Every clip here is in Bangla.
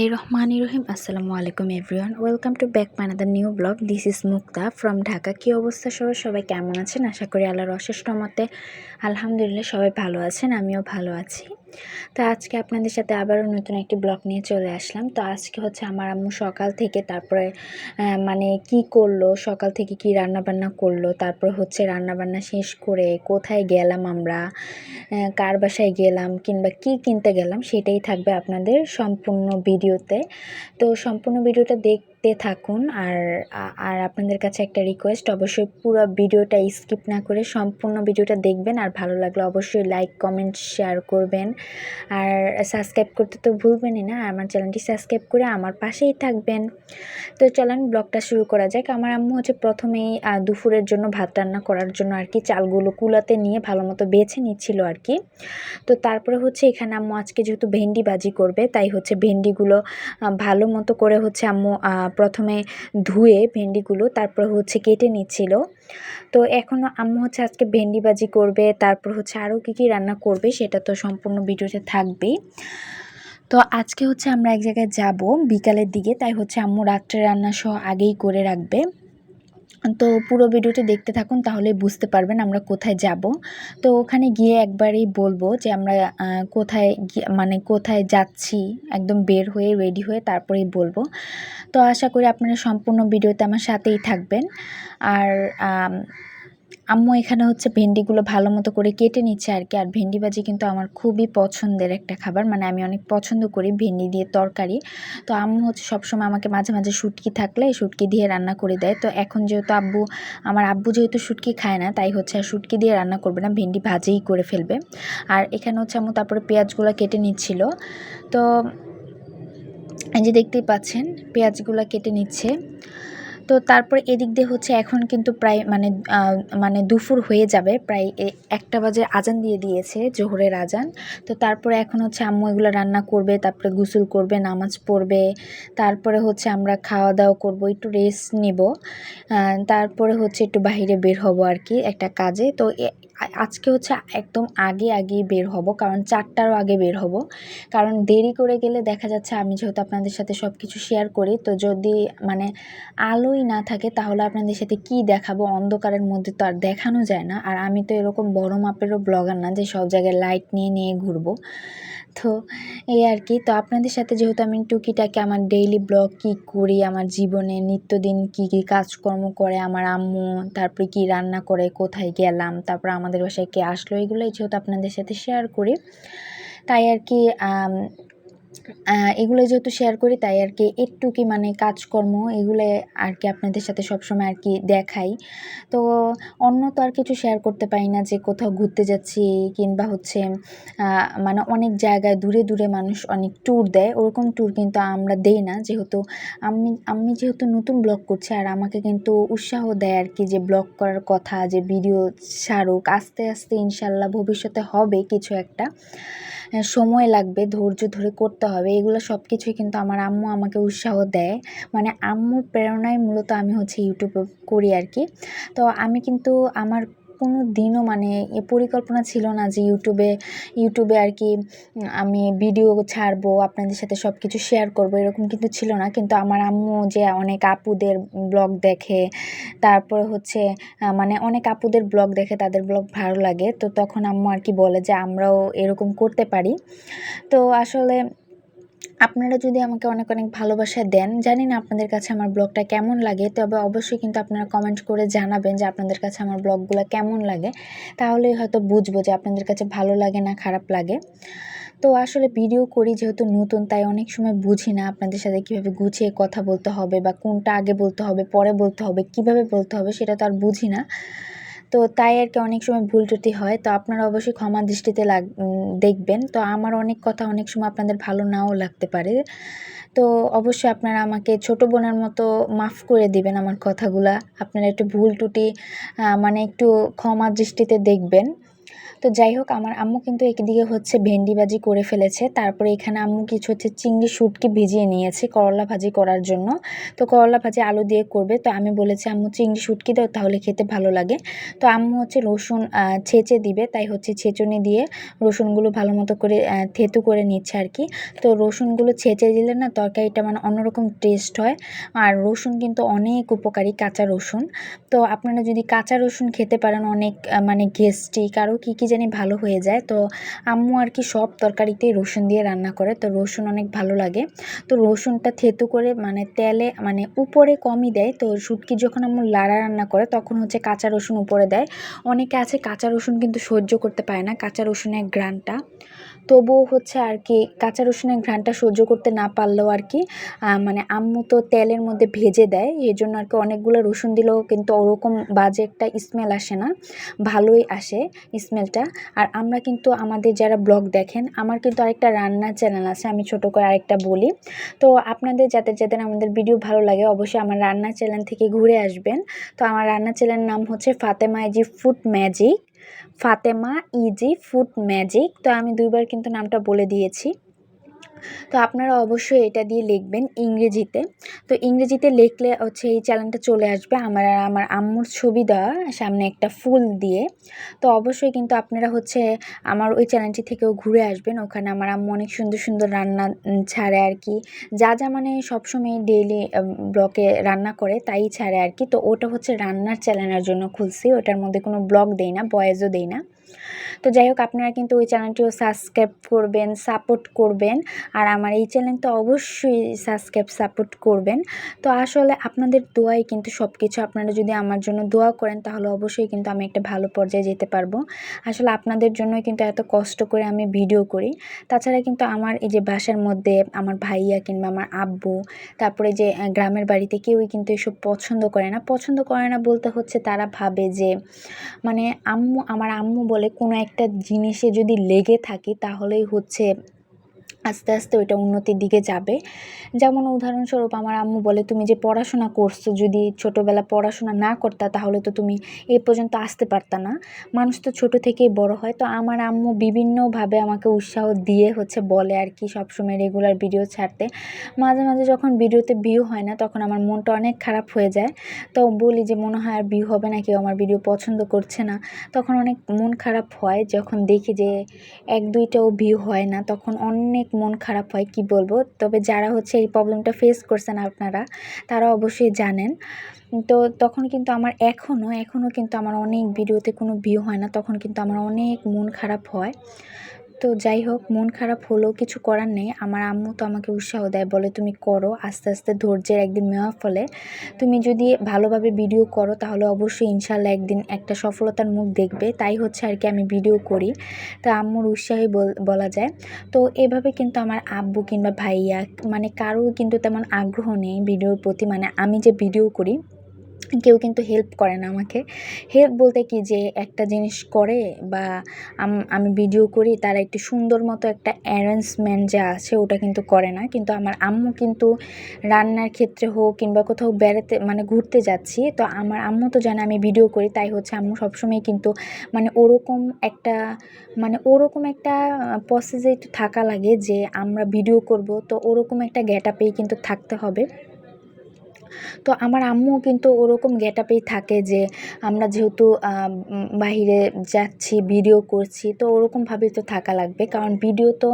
বিসমিল্লাহির রহমানির রহিম। আসসালামু আলাইকুম everyone, welcome to back my another new blog. This is Mukta from Dhaka. কী অবস্থা সবাই কেমন আছেন? আশা করি আল্লাহর অশেষ রহমতে আলহামদুলিল্লাহ সবাই ভালো আছেন, আমিও ভালো আছি। তো আজকে আপনাদের সাথে আবারও নতুন একটি ব্লগ নিয়ে চলে আসলাম। তো আজকে হচ্ছে আমার আম্মু সকাল থেকে তারপরে মানে কি করলো, সকাল থেকে কি রান্নাবান্না করলো, তারপর হচ্ছে রান্নাবান্না শেষ করে কোথায় গেলাম আমরা, কার বাসায় গেলাম কিংবা কি কিনতে গেলাম, সেটাই থাকবে আপনাদের সম্পূর্ণ ভিডিওতে। তো সম্পূর্ণ ভিডিওটা দেখতে থাকুন। আর আপনাদের কাছে একটা রিকোয়েস্ট, অবশ্যই পুরো ভিডিওটা স্কিপ না করে সম্পূর্ণ ভিডিওটা দেখবেন। আর ভালো লাগলে অবশ্যই লাইক কমেন্ট শেয়ার করবেন, আর সাবস্ক্রাইব করতে তো ভুলবেনই না। আমার চ্যানেলটি সাবস্ক্রাইব করে আমার পাশেই থাকবেন। তো চলেন ব্লগটা শুরু করা যাক। আমার আম্মু হচ্ছে প্রথমেই দুপুরের জন্য ভাত রান্না করার জন্য আর কি চালগুলো কুলাতে নিয়ে ভালো মতো বেছে নিচ্ছিল আর কি। তো তারপরে হচ্ছে এখানে আম্মু আজকে যেহেতু ভেন্ডি ভাজি করবে, তাই হচ্ছে ভেন্ডিগুলো ভালো মতো করে হচ্ছে আম্মু প্রথমে ধুয়ে ভেন্ডিগুলো তারপরে হচ্ছে কেটে নিচ্ছিল। তো এখনও আম্মু হচ্ছে আজকে ভেন্ডি ভাজি করবে, তারপর হচ্ছে আরও কী রান্না করবে সেটা তো সম্পূর্ণ ভিডিওতে থাকবেই। তো আজকে হচ্ছে আমরা এক জায়গায় যাব বিকালের দিকে, তাই হচ্ছে আম্মু রাত্রে রান্না সহ আগেই করে রাখবে। তো পুরো ভিডিওটি দেখতে থাকুন, তাহলে বুঝতে পারবেন আমরা কোথায় যাব। তো ওখানে গিয়ে একবারেই বলবো যে আমরা কোথায় যাচ্ছি, একদম বের হয়ে রেডি হয়ে তারপরেই বলবো। তো আশা করি আপনারা সম্পূর্ণ ভিডিওতে আমার সাথেই থাকবেন। আর আম্মু এখানে হচ্ছে ভেন্ডিগুলো ভালো মতো করে কেটে নিচ্ছে আর কি। আর ভেন্ডি ভাজি কিন্তু আমার খুবই পছন্দের একটা খাবার, মানে আমি অনেক পছন্দ করি ভেন্ডি দিয়ে তরকারি। তো আম্মু হচ্ছে সবসময় আমাকে মাঝে মাঝে শুটকি থাকলে শুটকি দিয়ে রান্না করে দেয়। তো এখন যেহেতু আমার আব্বু যেহেতু শুটকি খায় না, তাই হচ্ছে আর শুটকি দিয়ে রান্না করবে না, ভেন্ডি ভাজিই করে ফেলবে। আর এখানে হচ্ছে আম্মু তারপরে পেঁয়াজগুলো কেটে নিচ্ছিল। তো এই যে দেখতেই পাচ্ছেন পেঁয়াজগুলো কেটে নিচ্ছে। তো তারপরে এদিক দিয়ে হচ্ছে এখন কিন্তু প্রায় মানে দুপুর হয়ে যাবে, প্রায় 1টা বাজে আজান দিয়ে দিয়েছে, জোহরের আজান। তো তারপরে এখন হচ্ছে আম্মু এগুলো রান্না করবে, তারপরে গোসল করবে, নামাজ পড়বে, তারপরে হচ্ছে আমরা খাওয়া দাওয়া করব, একটু রেস্ট নিব, তারপরে হচ্ছে একটু বাইরে বের হব আর কি একটা কাজে। তো আজকে হচ্ছে একদম আগেই বের হব, কারণ 4টারও আগে বের হব। কারণ দেরি করে গেলে দেখা যাচ্ছে, আমি যেহেতু আপনাদের সাথে সব কিছু শেয়ার করি, তো যদি মানে আলোই না থাকে তাহলে আপনাদের সাথে কি দেখাবো, অন্ধকারের মধ্যে তো আর দেখানো যায় না। আর আমি তো এরকম বড় মাপেরও ব্লগার না যে সব জায়গায় লাইট নিয়ে ঘুরবো। তো এই আর কি। তো আপনাদের সাথে যেহেতু আমি টুকিটাকি আমার ডেইলি ব্লগ কী করি, আমার জীবনে নিত্যদিন কী কাজকর্ম করে আমার আম্মু, তারপরে কি রান্না করে, কোথায় গেলাম, তারপর আমাদের বাসায় কে আসলো, এগুলোই যেহেতু আপনাদের সাথে শেয়ার করি, তাই আর কি এগুলো যেহেতু শেয়ার করি, তাই আর কি একটু মানে কাজকর্ম এগুলো আর কি আপনাদের সাথে সবসময় আর কি দেখাই। তো অন্য তো আর কিছু শেয়ার করতে পারি না, যে কোথাও ঘুরতে যাচ্ছি কিংবা হচ্ছে মানে অনেক জায়গায় দূরে মানুষ অনেক ট্যুর দেয়, ওরকম ট্যুর কিন্তু আমরা দেই না। যেহেতু আমি যেহেতু নতুন ব্লগ করছি, আর আমাকে কিন্তু উৎসাহ দেয় আর কি, যে ব্লগ করার কথা, যে ভিডিও ছাড়ুক, আস্তে আস্তে ইনশাল্লাহ ভবিষ্যতে হবে কিছু একটা, সময় লাগবে, ধৈর্য ধরে করতে হবে। এগুলো সব কিছুই কিন্তু আমার আম্মু আমাকে উৎসাহ দেয়, মানে আম্মুর প্রেরণায় মূলত আমি হচ্ছে ইউটিউব করি আর কি। তো আমি কিন্তু আমার কোনো দিনও মানে এ পরিকল্পনা ছিল না যে ইউটিউবে আর কি আমি ভিডিও ছাড়বো, আপনাদের সাথে সব কিছু শেয়ার করব, এরকম কিন্তু ছিল না। কিন্তু আমার আম্মু যে অনেক আপুদের ব্লগ দেখে, তারপরে হচ্ছে মানে অনেক আপুদের ব্লগ দেখে, তাদের ব্লগ ভালো লাগে, তো তখন আম্মু আর কি বলে যে আমরাও এরকম করতে পারি। তো আসলে আপনারা যদি আমাকে অনেক ভালোবাসা দেন, জানি না আপনাদের কাছে আমার ব্লগটা কেমন লাগে, তবে অবশ্যই কিন্তু আপনারা কমেন্ট করে জানাবেন যে আপনাদের কাছে আমার ব্লগগুলো কেমন লাগে। তাহলেই হয়তো বুঝবো যে আপনাদের কাছে ভালো লাগে না খারাপ লাগে। তো আসলে ভিডিও করি যেহেতু নতুন, তাই অনেক সময় বুঝি না আপনাদের সাথে কীভাবে গুছিয়ে কথা বলতে হবে, বা কোনটা আগে বলতে হবে, পরে বলতে হবে, কীভাবে বলতে হবে, সেটা তো আর বুঝি না। তো তাই আর কি অনেক সময় ভুল ত্রুটি হয়। তো আপনারা অবশ্যই ক্ষমা দৃষ্টিতে দেখবেন। তো আমার অনেক কথা অনেক সময় আপনাদের ভালো নাও লাগতে পারে। তো অবশ্যই আপনারা আমাকে ছোট বোনের মতো মাফ করে দিবেন আমার কথাগুলা। আপনারা একটু ভুল ত্রুটি মানে একটু ক্ষমা দৃষ্টিতে দেখবেন। তো যাই হোক, আমার আম্মু কিন্তু একদিকে হচ্ছে ভেন্ডি ভাজি করে ফেলেছে, তারপরে এখানে আম্মু কিছু হচ্ছে চিংড়ি শুটকি ভিজিয়ে নিয়েছে করলা ভাজি করার জন্য। তো করলা ভাজি আলু দিয়ে করবে, তো আমি বলেছি আম্মু চিংড়ি শুটকি দাও, তাহলে খেতে ভালো লাগে। তো আম্মু হচ্ছে রসুন ছেঁচে দিবে, তাই হচ্ছে ছেঁচুনি দিয়ে রসুনগুলো ভালো মতো করে থেতু করে নিচ্ছে আর কি। তো রসুনগুলো ছেঁচে দিলে না তরকারিটা মানে অন্যরকম টেস্ট হয়। আর রসুন কিন্তু অনেক উপকারী, কাঁচা রসুন। তো আপনারা যদি কাঁচা রসুন খেতে পারেন অনেক মানে গ্যাস্ট্রিক আরও কী জানি ভালো হয়ে যায়। তো আম্মু আর কি সব তরকারিতেই রসুন দিয়ে রান্না করে, তো রসুন অনেক ভালো লাগে। তো রসুনটা থেতু করে মানে তেলে মানে উপরে কমই দেয়, তো শুটকি যখন আম্মু লাড়া রান্না করে তখন হচ্ছে কাঁচা রসুন উপরে দেয়। অনেকে আছে কাঁচা রসুন কিন্তু সহ্য করতে পারে না, কাঁচা রসুনের ঘ্রাণটা। তবুও হচ্ছে আর কি কাঁচা রসুনের ঘ্রাণটা সহ্য করতে না পারলেও আর কি মানে আম্মু তো তেলের মধ্যে ভেজে দেয়, এই জন্য আর কি অনেকগুলো রসুন দিলেও কিন্তু ওরকম বাজে একটা স্মেল আসে না, ভালোই আসে স্মেলটা। আর আমরা কিন্তু আমাদের যারা ব্লগ দেখেন, আমার কিন্তু আরেকটা রান্নার চ্যানেল আছে, আমি ছোট করে আরেকটা বলি। তো আপনাদের যাদের আমাদের ভিডিও ভালো লাগে অবশ্যই আমার রান্নার চ্যানেল থেকে ঘুরে আসবেন। তো আমার রান্নার চ্যানেলের নাম হচ্ছে Fatema easy food magic, Fatema easy food magic. তো আমি 2 বার কিন্তু নামটা বলে দিয়েছি। তো আপনারা অবশ্যই এটা দিয়ে লিখবেন ইংরেজিতে। তো ইংরেজিতে লিখলে হচ্ছে এই চ্যানেলটা চলে আসবে আমার আর আমার আম্মুর ছবি দেওয়া সামনে একটা ফুল দিয়ে। তো অবশ্যই কিন্তু আপনারা হচ্ছে আমার ওই চ্যানেলটি থেকেও ঘুরে আসবেন। ওখানে আমার আম্মু অনেক সুন্দর সুন্দর রান্না ছাড়ে আর কি, যা মানে সবসময় ডেইলি ব্লগে রান্না করে তাই ছাড়ে আর কি। তো ওটা হচ্ছে রান্নার চ্যানেলের জন্য খুলছি, ওটার মধ্যে কোনো ব্লগ দেই না, ভয়েসও দেই না। তো যাই হোক, আপনারা কিন্তু ওই চ্যানেলটিও সাবস্ক্রাইব করবেন, সাপোর্ট করবেন। আর আমার এই চ্যানেলটা অবশ্যই সাবস্ক্রাইব সাপোর্ট করবেন। তো আসলে আপনাদের দোয়াই কিন্তু সব কিছু। আপনারা যদি আমার জন্য দোয়া করেন তাহলে অবশ্যই কিন্তু আমি একটা ভালো পর্যায়ে যেতে পারবো। আসলে আপনাদের জন্যই কিন্তু এত কষ্ট করে আমি ভিডিও করি। তাছাড়া কিন্তু আমার এই যে বাসার মধ্যে আমার ভাইয়া কিংবা আমার আব্বু, তারপরে যে গ্রামের বাড়িতে কেউই কিন্তু এসব পছন্দ করে না। পছন্দ করে না বলতে হচ্ছে তারা ভাবে যে মানে আমার আম্মু বলে কোনো একটা জিনিসে যদি লেগে থাকি তাহলেই হচ্ছে আস্তে আস্তে ওইটা উন্নতির দিকে যাবে। যেমন উদাহরণস্বরূপ আমার আম্মু বলে, তুমি যে পড়াশোনা করছো, যদি ছোটোবেলা পড়াশোনা না করতা তাহলে তো তুমি এ পর্যন্ত আসতে পারতা না। মানুষ তো ছোটো থেকেই বড় হয়। তো আমার আম্মু বিভিন্নভাবে আমাকে উৎসাহ দিয়ে হচ্ছে বলে আর কি সবসময় রেগুলার ভিডিও ছাড়তে। মাঝে মাঝে যখন ভিডিওতে ভিউ হয় না তখন আমার মনটা অনেক খারাপ হয়ে যায়। তো বলি যে মনে হয় আর ভিউ হবে না, কেউ আমার ভিডিও পছন্দ করছে না। তখন অনেক মন খারাপ হয়, যখন দেখি যে 1-2টাও ভিউ হয় না তখন অনেক মন খারাপ হয়, কি বলবো। তবে যারা হচ্ছে এই প্রবলেমটা ফেস করছেন আপনারা, তারা অবশ্যই জানেন। তো তখন কিন্তু আমার এখনও কিন্তু আমার অনেক ভিডিওতে কোনো ভিউ হয় না, তখন কিন্তু আমার অনেক মন খারাপ হয়। তো যাই হোক, মন খারাপ হলেও কিছু করার নেই। আমার আম্মু তো আমাকে উৎসাহ দেয়, বলে তুমি করো, আস্তে আস্তে ধৈর্যের একদিন মেওয়া ফলে। তুমি যদি ভালোভাবে ভিডিও করো তাহলে অবশ্যই ইনশাল্লাহ একদিন একটা সফলতার মুখ দেখবে। তাই হচ্ছে আর কি আমি ভিডিও করি। তা আম্মুর উৎসাহই বলা যায়। তো এভাবে কিন্তু আমার আব্বু কিংবা ভাইয়া মানে কারোর কিন্তু তেমন আগ্রহ নেই ভিডিওর প্রতি, মানে আমি যে ভিডিও করি কেউ কিন্তু হেল্প করে না আমাকে। হেল্প বলতে কি, যে একটা জিনিস করে বা আমি ভিডিও করি তারা একটু সুন্দর মতো একটা অ্যারেঞ্জমেন্ট যা আছে ওটা কিন্তু করে না। কিন্তু আমার আম্মু কিন্তু রান্নার ক্ষেত্রে হোক কিংবা কোথাও বেড়াতে মানে ঘুরতে যাচ্ছি, তো আমার আম্মু তো জানে আমি ভিডিও করি, তাই হচ্ছে আম্মু সবসময় কিন্তু মানে ওরকম একটা প্রসেসে একটু থাকা লাগে যে আমরা ভিডিও করব, তো ওরকম একটা গেটআপেই কিন্তু থাকতে হবে। তো আমার আম্মুও কিন্তু ওরকম গেটআপেই থাকে যে আমরা যেহেতু বাহিরে যাচ্ছি, ভিডিও করছি, তো ওরকমভাবেই তো থাকা লাগবে। কারণ ভিডিও তো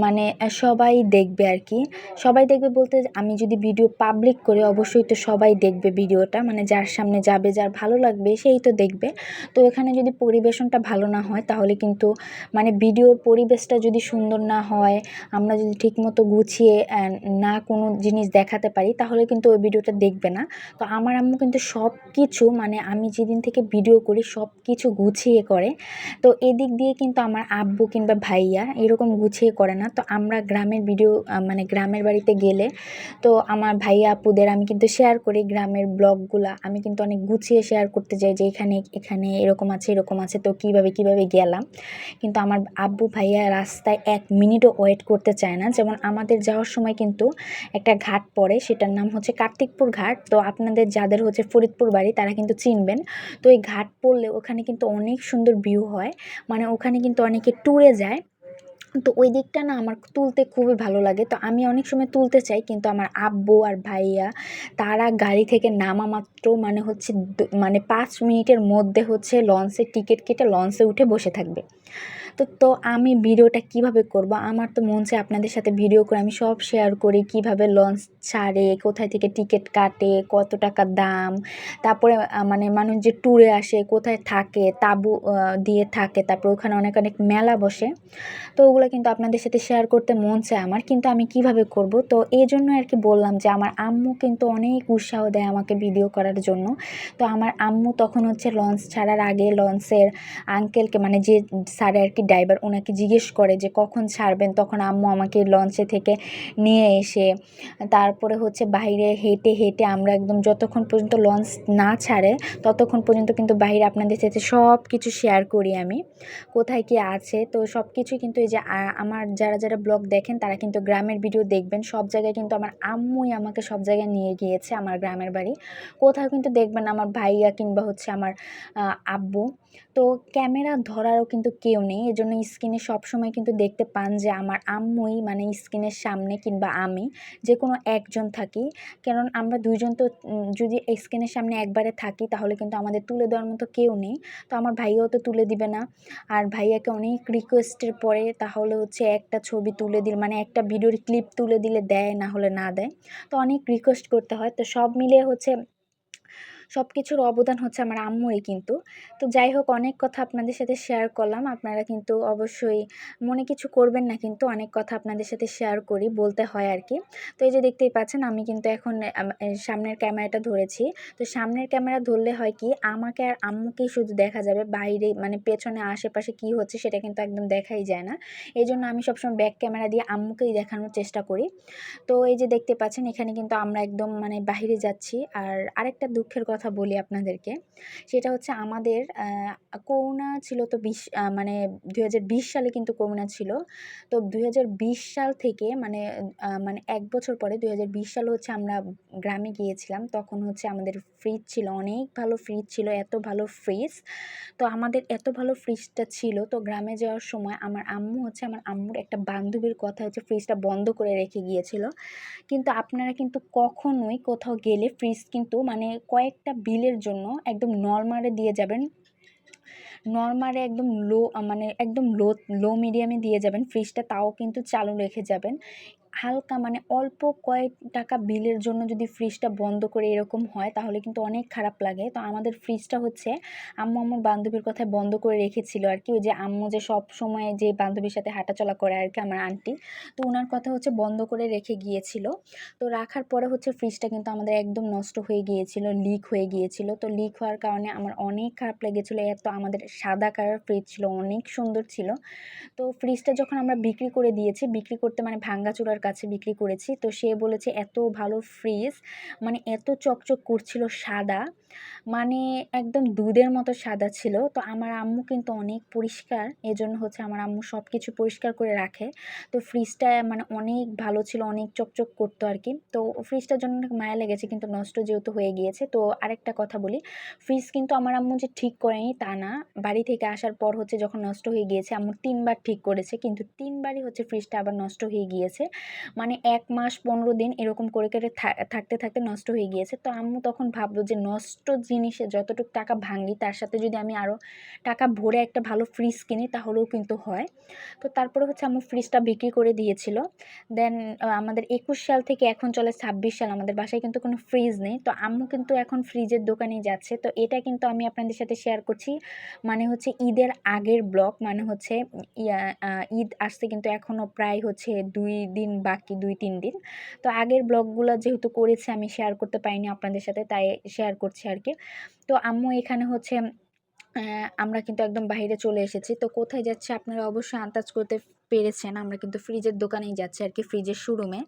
মানে সবাই দেখবে আর কি। সবাই দেখবে বলতে আমি যদি ভিডিও পাবলিক করি অবশ্যই তো সবাই দেখবে ভিডিওটা, মানে যার সামনে যাবে, যার ভালো লাগবে সেই তো দেখবে। তো এখানে যদি পরিবেশনটা ভালো না হয় তাহলে কিন্তু মানে ভিডিওর পরিবেশটা যদি সুন্দর না হয়, আমরা যদি ঠিকমতো গুছিয়ে না কোনো জিনিস দেখাতে পারি তাহলে কিন্তু ওই ভিডিওটা দেখবে না। তো আমার আম্মু কিন্তু সব কিছু মানে আমি যেদিন থেকে ভিডিও করি সব কিছু গুছিয়ে করে। তো এদিক দিয়ে কিন্তু আমার আব্বু কিংবা ভাইয়া এরকম গুছিয়ে করে না। তো আমরা গ্রামের ভিডিও মানে গ্রামের বাড়িতে গেলে তো আমার ভাইয়া আপুদের আমি কিন্তু শেয়ার করি গ্রামের ব্লগগুলা, আমি কিন্তু অনেক গুছিয়ে শেয়ার করতে যাই যে এখানে এরকম আছে তো কিভাবে গেলাম। কিন্তু আমার আব্বু ভাইয়া রাস্তায় 1 মিনিটও ওয়েট করতে চায় না। যেমন আমাদের যাওয়ার সময় কিন্তু একটা ঘাট পড়ে, সেটার নাম হচ্ছে কার্তিক ফটিকপুর ঘাট। তো আপনাদের যাদের হচ্ছে ফরিদপুর বাড়ি তারা কিন্তু চিনবেন। তো এই ঘাট পড়লে ওখানে কিন্তু অনেক সুন্দর ভিউ হয়, মানে ওখানে কিন্তু অনেকে ট্যুরে যায়। তো ওই দিকটা না আমার তুলতে খুবই ভালো লাগে। তো আমি অনেক সময় তুলতে চাই, কিন্তু আমার আব্বু আর ভাইয়া তারা গাড়ি থেকে নামা মাত্র মানে হচ্ছে মানে 5 মিনিটের মধ্যে হচ্ছে লঞ্চের টিকিট কেটে লঞ্চে উঠে বসে থাকবে। তো আমি ভিডিওটা কিভাবে করব? আমার তো মন চায় আপনাদের সাথে ভিডিও করে আমি সব শেয়ার করি, কিভাবে লঞ্চ ছাড়ে, কোথায় থেকে টিকিট কাটে, কত টাকা দাম, তারপরে মানে মানুষ যে ট্যুরে আসে কোথায় থাকে, তাঁবু দিয়ে থাকে, তারপর ওখানে অনেক অনেক মেলা বসে। তো ওগুলো কিন্তু আপনাদের সাথে শেয়ার করতে মন চায় আমার, কিন্তু আমি কিভাবে করব? তো এই জন্য আর কি বললাম যে আমার আম্মু কিন্তু অনেক উৎসাহ দেয় আমাকে ভিডিও করার জন্য। তো আমার আম্মু তখন হচ্ছে লঞ্চ ছাড়ার আগে লঞ্চের আঙ্কেলকে, মানে যে স্যারে আর কি ড্রাইভার, ওনাকে জিজ্ঞেস করে যে কখন ছাড়বেন। তখন আম্মু আমাকে লঞ্চে থেকে নিয়ে এসে তারপরে হচ্ছে বাইরে হেঁটে হেঁটে আমরা একদম যতক্ষণ পর্যন্ত লঞ্চ না ছাড়ে ততক্ষণ পর্যন্ত কিন্তু বাইরে আপনাদের সাথে সব কিছু শেয়ার করি আমি, কোথায় কী আছে। তো সব কিছুই কিন্তু এই যে আমার যারা যারা ব্লগ দেখেন তারা কিন্তু গ্রামের ভিডিও দেখবেন, সব জায়গায় কিন্তু আমার আম্মুই আমাকে সব জায়গায় নিয়ে গিয়েছে, আমার গ্রামের বাড়ি। কোথাও কিন্তু দেখবেন আমার ভাইয়া কিংবা হচ্ছে আমার আব্বু। তো ক্যামেরা ধরারও কিন্তু কেউ নেই, এজন্য স্ক্রিনে সবসময় কিন্তু দেখতে পান যে আমার আম্মুই মানে স্ক্রিনের সামনে কিংবা আমি যে কোনো একজন থাকি। কারণ আমরা দুইজন তো যদি স্ক্রিনের সামনে একবারে থাকি তাহলে কিন্তু আমাদের তুলে দেওয়ার মতো কেউ নেই। তো আমার ভাইয়াও তো তুলে দিবে না। আর ভাইয়াকে অনেক রিকোয়েস্টের পরে তাহলে হচ্ছে একটা ছবি তুলে দিল, মানে একটা ভিডিওর ক্লিপ তুলে দিলে দেয়, না হলে না দেয়। তো অনেক রিকোয়েস্ট করতে হয়। তো সব মিলিয়ে হচ্ছে সব কিছুর অবদান হচ্ছে আমার আম্মুরই কিন্তু। তো যাই হোক, অনেক কথা আপনাদের সাথে শেয়ার করলাম। আপনারা কিন্তু অবশ্যই মনে কিছু করবেন না, কিন্তু অনেক কথা আপনাদের সাথে শেয়ার করি, বলতে হয় আর কি। তো এই যে দেখতেই পাচ্ছেন আমি কিন্তু এখন সামনের ক্যামেরাটা ধরেছি। তো সামনের ক্যামেরা ধরলে হয় কি, আমাকে আর আম্মুকেই শুধু দেখা যাবে, বাইরে মানে পেছনে আশেপাশে কি হচ্ছে সেটা কিন্তু একদম দেখাই যায় না। এজন্য আমি সবসময় ব্যাক ক্যামেরা দিয়ে আম্মুকেই দেখানোর চেষ্টা করি। তো এই যে দেখতে পাচ্ছেন এখানে কিন্তু আমরা একদম মানে বাহিরে যাচ্ছি। আর আরেকটা দুঃখের কথা বলি আপনাদেরকে, সেটা হচ্ছে আমাদের করোনা ছিল তো মানে 2020 সালে কিন্তু করোনা ছিল। তো 2020 সাল থেকে মানে মানে 1 বছর পরে 2020 সালে হচ্ছে আমরা গ্রামে গিয়েছিলাম। তখন হচ্ছে আমাদের ফ্রিজ ছিল, অনেক ভালো ফ্রিজ ছিল, এত ভালো ফ্রিজ। তো আমাদের এত ভালো ফ্রিজটা ছিল, তো গ্রামে যাওয়ার সময় আমার আম্মু হচ্ছে আমার আম্মুর একটা বান্ধবীর কথা হচ্ছে ফ্রিজটা বন্ধ করে রেখে গিয়েছিল। কিন্তু আপনারা কিন্তু কখনোই কোথাও গেলে ফ্রিজ কিন্তু মানে কয়েকটা বিলের জন্য একদম নরমালে দিয়ে যাবেন। নরমালে একদম মানে একদম লো মিডিয়ামে দিয়ে যাবেন ফ্রিজটা, তাও কিন্তু চালু রেখে যাবেন। হালকা মানে অল্প কয়েক টাকা বিলের জন্য যদি ফ্রিজটা বন্ধ করে এরকম হয় তাহলে কিন্তু অনেক খারাপ লাগে। তো আমাদের ফ্রিজটা হচ্ছে আম্মু আমার বান্ধবীর কথায় বন্ধ করে রেখেছিল আর কি। ওই যে আম্মু যে সব সময় যে বান্ধবীর সাথে হাঁটাচলা করে আর কি, আমার আন্টি, তো ওনার কথা হচ্ছে বন্ধ করে রেখে গিয়েছিল। তো রাখার পরে হচ্ছে ফ্রিজটা কিন্তু আমাদের একদম নষ্ট হয়ে গিয়েছিল, লিক হয়ে গিয়েছিল। তো লিক হওয়ার কারণে আমার অনেক খারাপ লেগেছিলো। এত আমাদের সাদা কালার ফ্রিজ ছিল, অনেক সুন্দর ছিল। তো ফ্রিজটা যখন আমরা বিক্রি করে দিয়েছি, বিক্রি করতে মানে ভাঙ্গাচোরার কাছে বিক্রি করেছি। তো সে বলেছে এত ভালো ফ্রিজ, মানে এত চকচক করছিল সাদা, মানে একদম দুধের মতো সাদা ছিল। তো আমার আম্মু কিন্তু অনেক পরিষ্কার, এজন্য হচ্ছে আমার আম্মু সব কিছু পরিষ্কার করে রাখে। তো ফ্রিজটা মানে অনেক ভালো ছিল, অনেক চকচক করতো আর কি। তো ফ্রিজটার জন্য অনেক মায়া লেগেছে, কিন্তু নষ্ট যেহেতু হয়ে গিয়েছে। তো আরেকটা কথা বলি, ফ্রিজ কিন্তু আমার আম্মু যে ঠিক করেনি তা না। বাড়ি থেকে আসার পর হচ্ছে যখন নষ্ট হয়ে গিয়েছে, আম্মু 3 বার ঠিক করেছে, কিন্তু 3 বারই হচ্ছে ফ্রিজটা আবার নষ্ট হয়ে গিয়েছে। মানে 1 মাস 15 দিন এরকম করে থাকতে থাকতে নষ্ট হয়ে গিয়েছে। তো আম্মু তখন ভাবলো যে নষ্ট জিনিসে যতটুকু টাকা ভাঙি তার সাথে যদি আমি আরও টাকা ভরে একটা ভালো ফ্রিজ কিনি তাহলেও কিন্তু হয়। তো তারপরে হচ্ছে আম্মু ফ্রিজটা বিক্রি করে দিয়েছিল। দেন আমাদের 21 সাল থেকে এখন চলে 26 সাল, আমাদের বাসায় কিন্তু কোনো ফ্রিজ নেই। তো আম্মু কিন্তু এখন ফ্রিজের দোকানেই যাচ্ছে। তো এটা কিন্তু আমি আপনাদের সাথে শেয়ার করছি, মানে হচ্ছে ঈদের আগের ব্লগ, মানে হচ্ছে ইয়া ঈদ আসতে কিন্তু এখনও প্রায় হচ্ছে 2 দিন বাকি, 2-3 দিন। তো আগের ব্লগগুলো যেহেতু করেছি আমি শেয়ার করতে পারিনি আপনাদের সাথে, তাই শেয়ার করছি আর কি। তো আম্মু এখানে হচ্ছে আমরা কিন্তু একদম বাহিরে চলে এসেছি। তো কোথায় যাচ্ছি আপনারা অবশ্যই আন্দাজ করতে পেরেছেন। আমরা কিন্তু ফ্রিজের দোকানেই যাচ্ছি আর কি, ফ্রিজের শোরুমে।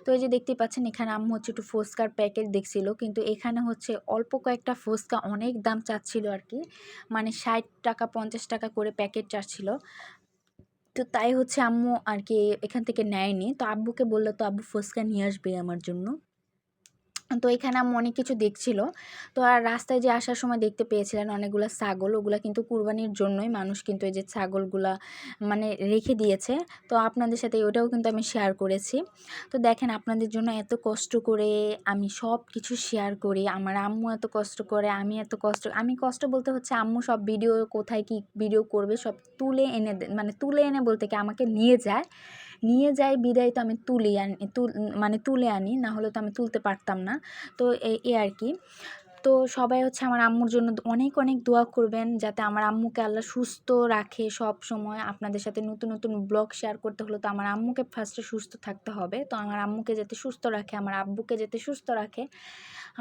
তো এই যে দেখতেই পাচ্ছেন এখানে আম্মু হচ্ছে একটু ফুচকার প্যাকেট দেখছিল, কিন্তু এখানে হচ্ছে অল্প কয়েকটা ফুচকা অনেক দাম চাচ্ছিল আর কি, মানে 60 টাকা 50 টাকা করে প্যাকেট চাচ্ছিল। তো তাই হচ্ছে আম্মু আর কি এখান থেকে নেয়নি। তো আব্বুকে বললে তো আব্বু ফুচকা নিয়ে আসবে আমার জন্য। তো এখানে আম্মু অনেক কিছু দেখছিল। তো আর রাস্তায় যে আসার সময় দেখতে পেয়েছিলেন অনেকগুলা ছাগল, ওগুলা কিন্তু কুরবানির জন্যই মানুষ কিন্তু এই যে ছাগলগুলা মানে রেখে দিয়েছে। তো আপনাদের সাথে ওটাও কিন্তু আমি শেয়ার করেছি। তো দেখেন আপনাদের জন্য এত কষ্ট করে আমি সব কিছু শেয়ার করি, আমার আম্মু এত কষ্ট করে, আমি কষ্ট বলতে হচ্ছে আম্মু সব ভিডিও কোথায় কি ভিডিও করবে সব তুলে এনে মানে তুলে এনে বলতে কি আমাকে নিয়ে যায় বিদায় তো আমি মানে তুলে আনি, না হলে তো আমি তুলতে পারতাম না। তো এই আর কি। তো সবাই হচ্ছে আমার আম্মুর জন্য অনেক অনেক দোয়া করবেন যাতে আমার আম্মুকে আল্লাহ সুস্থ রাখে সব সময়। আপনাদের সাথে নতুন নতুন ব্লগ শেয়ার করতে হলো তো আমার আম্মুকে ফার্স্টে সুস্থ থাকতে হবে। তো আমার আম্মুকে যাতে সুস্থ রাখে, আমার আব্বুকে যাতে সুস্থ রাখে,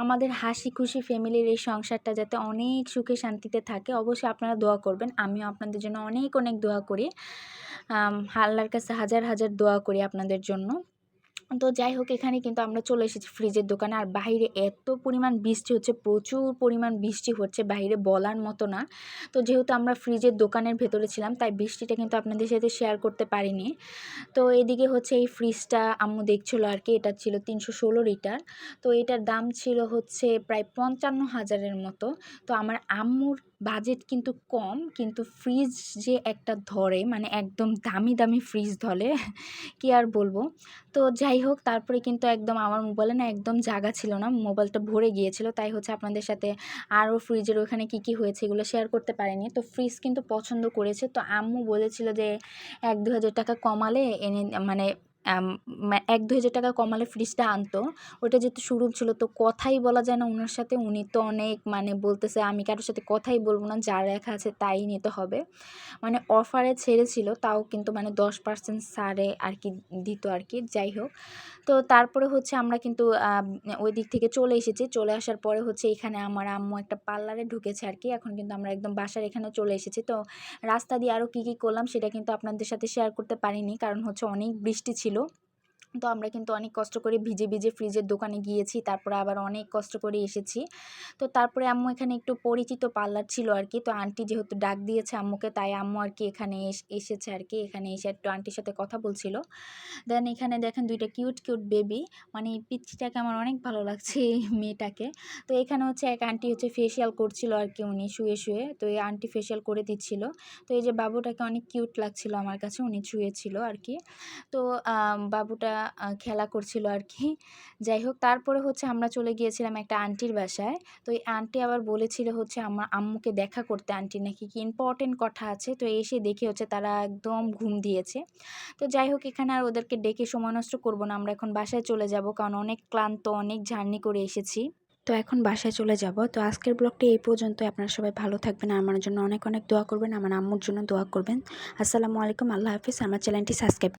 আমাদের হাসি খুশি ফ্যামিলির এই সংসারটা যাতে অনেক সুখে শান্তিতে থাকে, অবশ্যই আপনারা দোয়া করবেন। আমিও আপনাদের জন্য অনেক অনেক দোয়া করি, আল্লাহর কাছে হাজার হাজার দোয়া করি আপনাদের জন্য। তো যাই হোক, এখানে কিন্তু আমরা চলে এসেছি ফ্রিজের দোকানে। আর বাইরে এত পরিমাণ বৃষ্টি হচ্ছে, প্রচুর পরিমাণ বৃষ্টি হচ্ছে বাইরে, বলার মতো না। তো যেহেতু আমরা ফ্রিজের দোকানের ভেতরে ছিলাম তাই বৃষ্টিটা কিন্তু আপনাদের সাথে শেয়ার করতে পারিনি। তো এদিকে হচ্ছে এই ফ্রিজটা আম্মু দেখছিলো আর কি, এটা ছিল 316 লিটার। তো এটার দাম ছিল হচ্ছে প্রায় 55,000-এর মতো। তো আমার আম্মুর বাজেট কিন্তু কম, কিন্তু ফ্রিজ যে একটা ধরে মানে একদম দামি দামি ফ্রিজ ধরে কি আর বলবো। তো যাই হোক, তারপরে কিন্তু একদম আমার মোবাইলে না একদম জায়গা ছিল না, মোবাইলটা ভরে গিয়েছিল, তাই হচ্ছে আপনাদের সাথে আরও ফ্রিজের ওখানে কী কী হয়েছে এগুলো শেয়ার করতে পারিনি। তো ফ্রিজ কিন্তু পছন্দ করেছে, তো আম্মু বলেছিল যে 1-2 হাজার টাকা কমালে এনে মানে 1-2 হাজার টাকা কমালে ফ্রিজটা আনতো। ওটা যেহেতু শোরুম ছিল তো কথাই বলা যায় না ওনার সাথে, উনি তো অনেক মানে বলতেছে আমি কারোর সাথে কথাই বলবো না, যা লেখা আছে তাই নিতে হবে। মানে অফারে ছেড়েছিল, তাও কিন্তু মানে 10% ছাড়ে আর কি দিত আর কি। যাই হোক, তো তারপরে হচ্ছে আমরা কিন্তু ওই দিক থেকে চলে এসেছি। চলে আসার পরে হচ্ছে এখানে আমার আম্মু একটা পার্লারে ঢুকেছে আর কি। এখন কিন্তু আমরা একদম বাসার এখানে চলে এসেছি। তো রাস্তা দিয়ে আরও কী কী করলাম সেটা কিন্তু আপনাদের সাথে শেয়ার করতে পারিনি, কারণ হচ্ছে অনেক বৃষ্টি ছিল। তো আমরা কিন্তু অনেক কষ্ট করে ভিজে ভিজে ফ্রিজের দোকানে গিয়েছি, তারপরে আবার অনেক কষ্ট করে এসেছি। তো তারপরে আম্মু এখানে একটু পরিচিত পার্লার ছিল আর কি, তো আন্টি যেহেতু ডাক দিয়েছে আম্মুকে তাই আম্মু আর কি এখানে এসেছে আর কি। এখানে এসে একটু আন্টির সাথে কথা বলছিল। দেন এখানে দেখেন 2টা কিউট কিউট বেবি, মানে এই পিচ্চিটাকে আমার অনেক ভালো লাগছে এই মেয়েটাকে। তো এখানে হচ্ছে এক আন্টি হচ্ছে ফেসিয়াল করছিল আর কি, উনি শুয়ে শুয়ে, তো এই আন্টি ফেসিয়াল করে দিচ্ছিল। তো এই যে বাবুটাকে অনেক কিউট লাগছিল আমার কাছে, উনি শুয়েছিল আর কি। তো বাবুটা খেলা করছিল আর কি। যাই হোক, তারপরে হচ্ছে আমরা চলে গিয়েছিলাম একটা আন্টির বাসায়। তো এই আন্টি আবার বলেছিল হচ্ছে আমার আম্মুকে দেখা করতে, আন্টির নাকি কি ইম্পর্টেন্ট কথা আছে। তো এসে দেখে হচ্ছে তারা একদম ঘুম দিয়েছে। তো যাই হোক, এখানে আর ওদেরকে ডেকে সময় নষ্ট করব না, আমরা এখন বাসায় চলে যাব, কারণ অনেক ক্লান্ত, অনেক জার্নি করে এসেছি। তো এখন বাসায় চলে যাব। তো আজকের ব্লগটি এই পর্যন্তই। আপনারা সবাই ভালো থাকবেন, আমার জন্য অনেক অনেক দোয়া করবেন, আমার আম্মুর জন্য দোয়া করবেন। আসসালামু আলাইকুম, আল্লাহ হাফিজ। আমার চ্যানেলটি সাবস্ক্রাইব